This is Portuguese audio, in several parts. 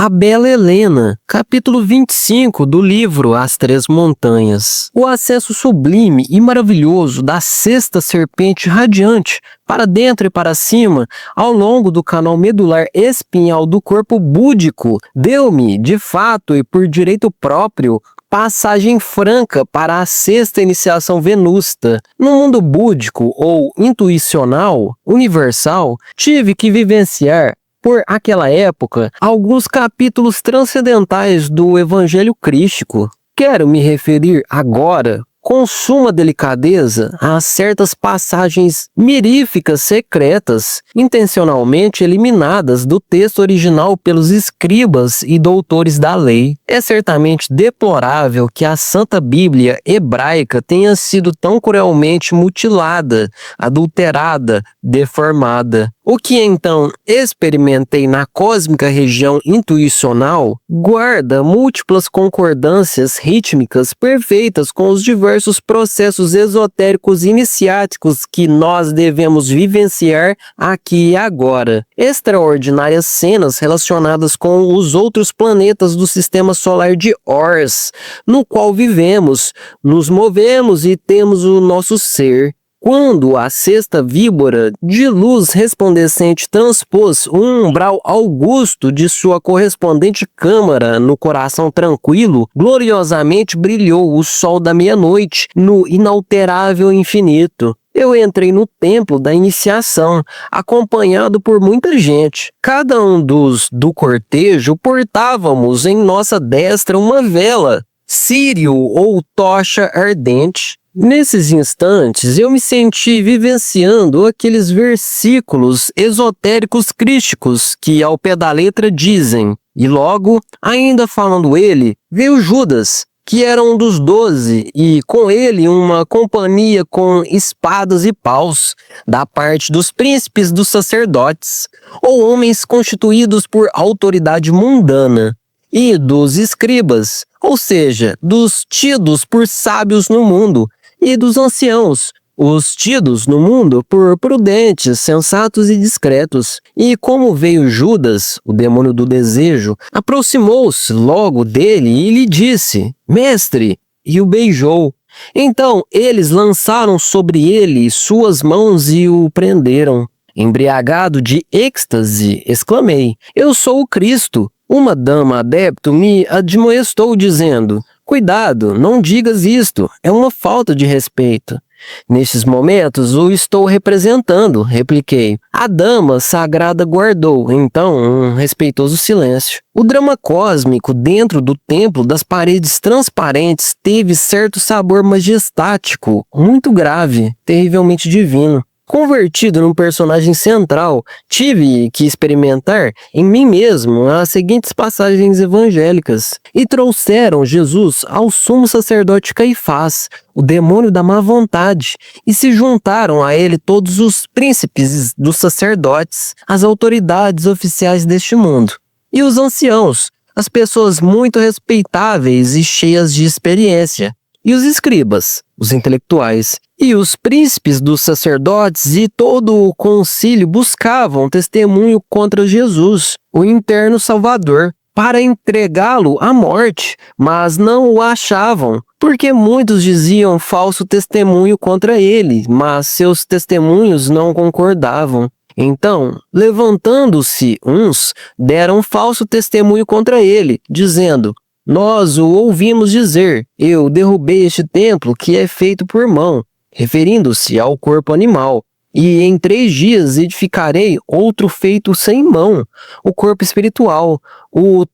A Bela Helena, capítulo 25 do livro As Três Montanhas. O acesso sublime e maravilhoso da sexta serpente radiante para dentro e para cima, ao longo do canal medular espinhal do corpo búdico, deu-me, de fato e por direito próprio, passagem franca para a sexta iniciação venusta. No mundo búdico ou intuicional, universal, tive que vivenciar, por aquela época, alguns capítulos transcendentais do Evangelho Crístico. Quero me referir agora, com suma delicadeza, a certas passagens miríficas secretas, intencionalmente eliminadas do texto original pelos escribas e doutores da lei. É certamente deplorável que a Santa Bíblia hebraica tenha sido tão cruelmente mutilada, adulterada, deformada. O que então experimentei na cósmica região intuicional guarda múltiplas concordâncias rítmicas perfeitas com os diversos processos esotéricos iniciáticos que nós devemos vivenciar aqui e agora. Extraordinárias cenas relacionadas com os outros planetas do sistema solar de Ors, no qual vivemos, nos movemos e temos o nosso ser. Quando a sexta víbora de luz resplandecente transpôs o umbral augusto de sua correspondente câmara no coração tranquilo, gloriosamente brilhou o sol da meia-noite no inalterável infinito. Eu entrei no templo da iniciação, acompanhado por muita gente. Cada um do cortejo portávamos em nossa destra uma vela, círio ou tocha ardente. Nesses instantes, eu me senti vivenciando aqueles versículos esotéricos crísticos que, ao pé da letra, dizem. E logo, ainda falando ele, veio Judas, que era um dos 12, e com ele uma companhia com espadas e paus, da parte dos príncipes dos sacerdotes, ou homens constituídos por autoridade mundana, e dos escribas, ou seja, dos tidos por sábios no mundo, e dos anciãos, os tidos no mundo por prudentes, sensatos e discretos. E como veio Judas, o demônio do desejo, aproximou-se logo dele e lhe disse: Mestre, e o beijou. Então eles lançaram sobre ele suas mãos e o prenderam. Embriagado de êxtase, exclamei: Eu sou o Cristo. Uma dama adepto me admoestou dizendo: Cuidado, não digas isto, é uma falta de respeito. Nestes momentos o estou representando, repliquei. A dama sagrada guardou, então, um respeitoso silêncio. O drama cósmico dentro do templo das paredes transparentes teve certo sabor majestático, muito grave, terrivelmente divino. Convertido num personagem central, tive que experimentar em mim mesmo as seguintes passagens evangélicas. E trouxeram Jesus ao sumo sacerdote Caifás, o demônio da má vontade, e se juntaram a ele todos os príncipes dos sacerdotes, as autoridades oficiais deste mundo, e os anciãos, as pessoas muito respeitáveis e cheias de experiência, e os escribas, os intelectuais, e os príncipes dos sacerdotes e todo o concílio buscavam testemunho contra Jesus, o interno Salvador, para entregá-lo à morte, mas não o achavam, porque muitos diziam falso testemunho contra ele, mas seus testemunhos não concordavam. Então, levantando-se uns, deram falso testemunho contra ele, dizendo: Nós o ouvimos dizer, eu derrubei este templo que é feito por mão, referindo-se ao corpo animal, e em 3 dias edificarei outro feito sem mão, o corpo espiritual, o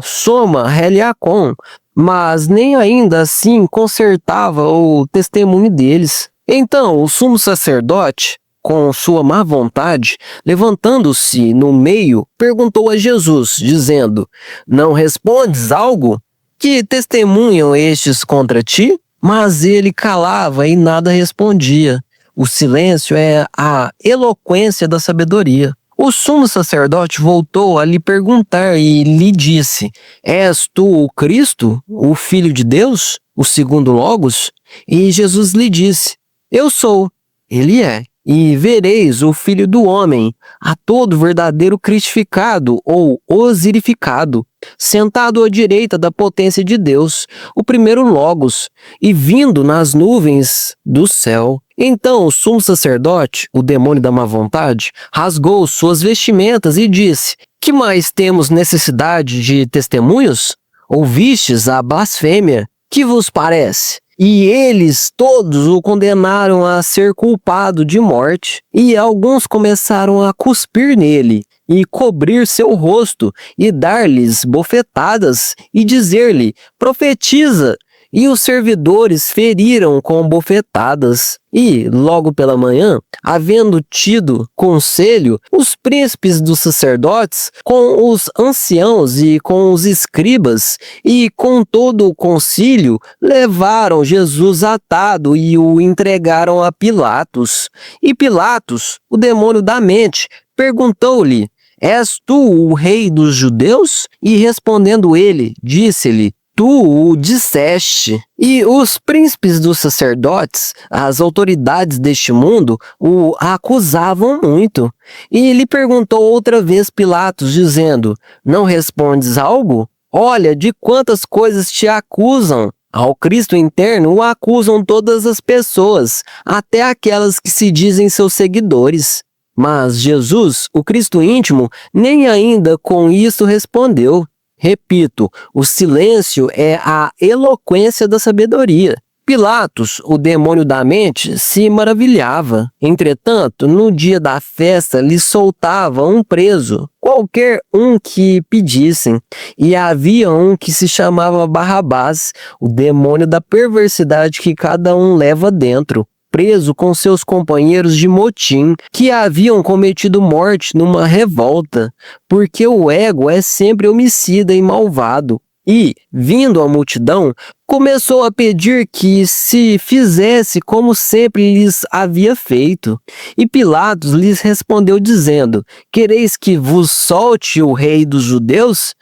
soma heliacon, mas nem ainda assim consertava o testemunho deles. Então o sumo sacerdote, com sua má vontade, levantando-se no meio, perguntou a Jesus, dizendo: Não respondes algo? Que testemunham estes contra ti? Mas ele calava e nada respondia. O silêncio é a eloquência da sabedoria. O sumo sacerdote voltou a lhe perguntar e lhe disse: És tu o Cristo, o Filho de Deus, o segundo Logos? E Jesus lhe disse: Eu sou. Ele é. e vereis o Filho do Homem, a todo verdadeiro cristificado ou osirificado, sentado à direita da potência de Deus, o primeiro Logos, e vindo nas nuvens do céu. Então o sumo sacerdote, o demônio da má vontade, rasgou suas vestimentas e disse: Que mais temos necessidade de testemunhos? Ouvistes a blasfêmia? Que vos parece? E eles todos o condenaram a ser culpado de morte, e alguns começaram a cuspir nele, e cobrir seu rosto, e dar-lhes bofetadas, e dizer-lhe: Profetiza! E os servidores feriram com bofetadas. E, logo pela manhã, havendo tido conselho, os príncipes dos sacerdotes, com os anciãos e com os escribas, e com todo o concílio, levaram Jesus atado e o entregaram a Pilatos. E Pilatos, o demônio da mente, perguntou-lhe: És tu o rei dos judeus? E respondendo ele, disse-lhe: Tu o disseste. E os príncipes dos sacerdotes, as autoridades deste mundo, o acusavam muito. E lhe perguntou outra vez Pilatos, dizendo: Não respondes algo? Olha, de quantas coisas te acusam. Ao Cristo interno o acusam todas as pessoas, até aquelas que se dizem seus seguidores. Mas Jesus, o Cristo íntimo, nem ainda com isso respondeu. Repito, o silêncio é a eloquência da sabedoria. Pilatos, o demônio da mente, se maravilhava. Entretanto, no dia da festa lhe soltava um preso, qualquer um que pedissem. E havia um que se chamava Barrabás, o demônio da perversidade que cada um leva dentro, preso com seus companheiros de motim, que haviam cometido morte numa revolta, porque o ego é sempre homicida e malvado. E, vindo a multidão, começou a pedir que se fizesse como sempre lhes havia feito. E Pilatos lhes respondeu dizendo: Quereis que vos solte o rei dos judeus?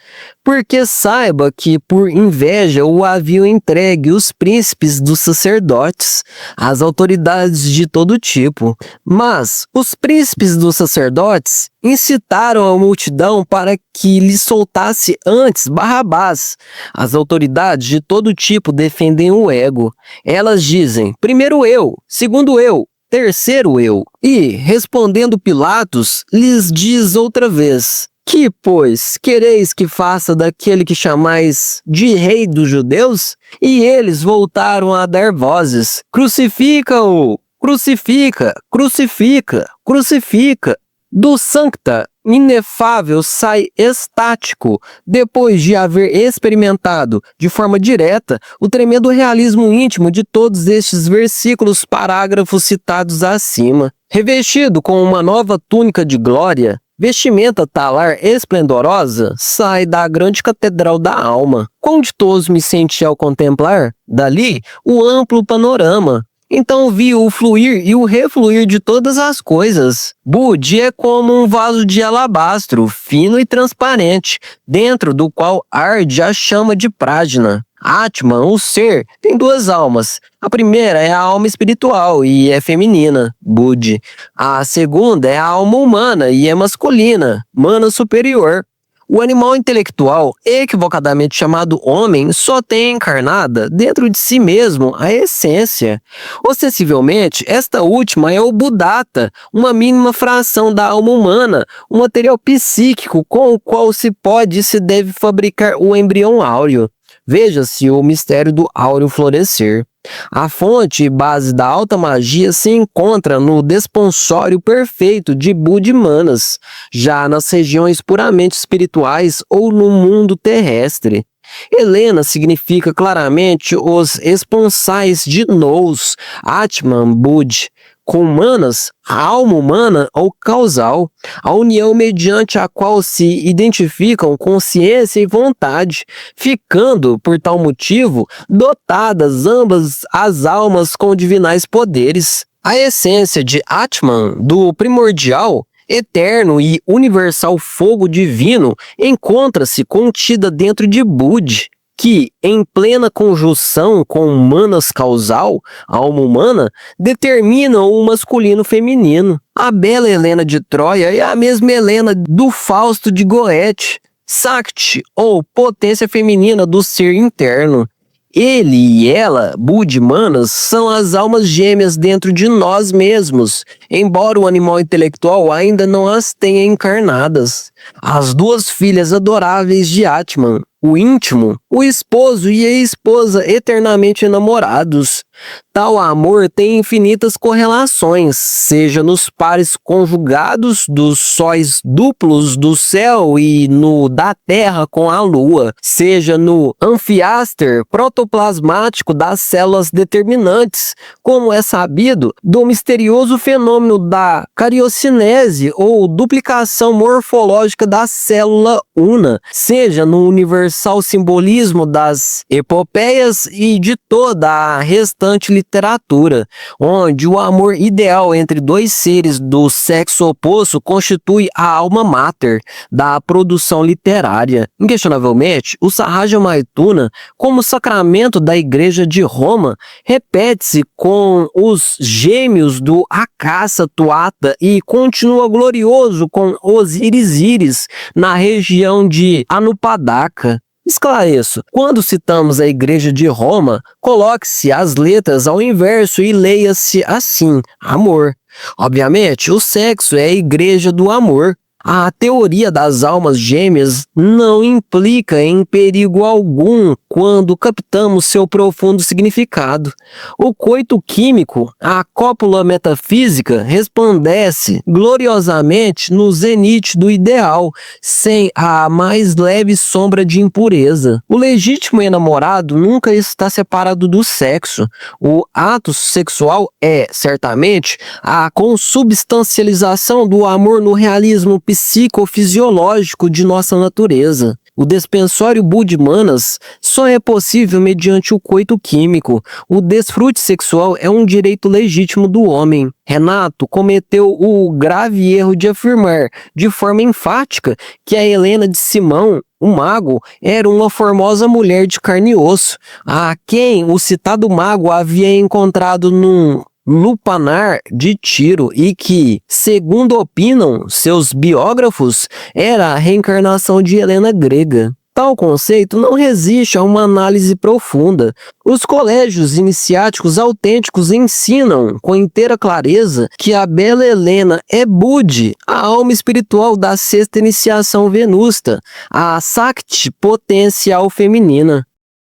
Porque saiba que por inveja o haviam entregue os príncipes dos sacerdotes, as autoridades de todo tipo. Mas os príncipes dos sacerdotes incitaram a multidão para que lhe soltasse antes Barrabás. As autoridades de todo tipo defendem o ego. Elas dizem: primeiro eu, segundo eu, terceiro eu. E, respondendo Pilatos, lhes diz outra vez: Que, pois, quereis que faça daquele que chamais de rei dos judeus? E eles voltaram a dar vozes: Crucifica-o! Crucifica! Crucifica! Crucifica! Do sancta inefável sai estático, depois de haver experimentado de forma direta o tremendo realismo íntimo de todos estes versículos parágrafos citados acima. Revestido com uma nova túnica de glória, vestimenta talar esplendorosa, sai da grande catedral da alma. Quão ditoso me senti ao contemplar, dali, o amplo panorama. Então vi o fluir e o refluir de todas as coisas. Bud é como um vaso de alabastro, fino e transparente, dentro do qual arde a chama de Prajna. Atman, o ser, tem duas almas. A primeira é a alma espiritual e é feminina, Bud. A segunda é a alma humana e é masculina, Mana superior. O animal intelectual, equivocadamente chamado homem, só tem encarnada dentro de si mesmo a essência. Ostensivamente, esta última é o Buddhata, uma mínima fração da alma humana, um material psíquico com o qual se pode e se deve fabricar o embrião áureo. Veja-se o mistério do áureo florescer. A fonte e base da alta magia se encontra no desponsório perfeito de Budimanas, já nas regiões puramente espirituais ou no mundo terrestre. Helena significa claramente os esponsais de Nous, Atman, Bud. Com Manas, a alma humana ou causal, a união mediante a qual se identificam consciência e vontade, ficando, por tal motivo, dotadas ambas as almas com divinais poderes. A essência de Atman, do primordial, eterno e universal fogo divino, encontra-se contida dentro de Bud. que, em plena conjunção com Manas causal, a alma humana, determinam o masculino feminino. A bela Helena de Troia é a mesma Helena do Fausto de Goethe, Sakti, ou potência feminina do ser interno. Ele e ela, Budi e Manas, são as almas gêmeas dentro de nós mesmos, embora o animal intelectual ainda não as tenha encarnadas. As duas filhas adoráveis de Atman, o íntimo, o esposo e a esposa eternamente enamorados. Tal amor tem infinitas correlações, seja nos pares conjugados dos sóis duplos do céu e no da terra com a lua, seja no anfiáster protoplasmático das células determinantes, como é sabido do misterioso fenômeno da cariocinese ou duplicação morfológica da célula una, seja no universal simbolismo das epopeias e de toda a restante literatura, onde o amor ideal entre dois seres do sexo oposto constitui a alma mater da produção literária. Inquestionavelmente, o Sahaja Maituna, como sacramento da Igreja de Roma, repete-se com os gêmeos do Akasa Tuata e continua glorioso com os Iris na região de Anupadaka. Esclareço, quando citamos a Igreja de Roma, coloque-se as letras ao inverso e leia-se assim, amor. Obviamente, o sexo é a Igreja do Amor. A teoria das almas gêmeas não implica em perigo algum quando captamos seu profundo significado. O coito químico, a cópula metafísica, resplandece gloriosamente no zenite do ideal, sem a mais leve sombra de impureza. O legítimo enamorado nunca está separado do sexo. O ato sexual é, certamente, a consubstancialização do amor no realismo psicofisiológico de nossa natureza. O despensório Budi Manas só é possível mediante o coito químico. O desfrute sexual é um direito legítimo do homem. Renato cometeu o grave erro de afirmar, de forma enfática, que a Helena de Simão, o mago, era uma formosa mulher de carne e osso, a quem o citado mago havia encontrado num lupanar de Tiro e que, segundo opinam seus biógrafos, era a reencarnação de Helena grega. Tal conceito não resiste a uma análise profunda. Os colégios iniciáticos autênticos ensinam com inteira clareza que a bela Helena é Budi, a alma espiritual da sexta iniciação venusta, a Sakti potencial feminina.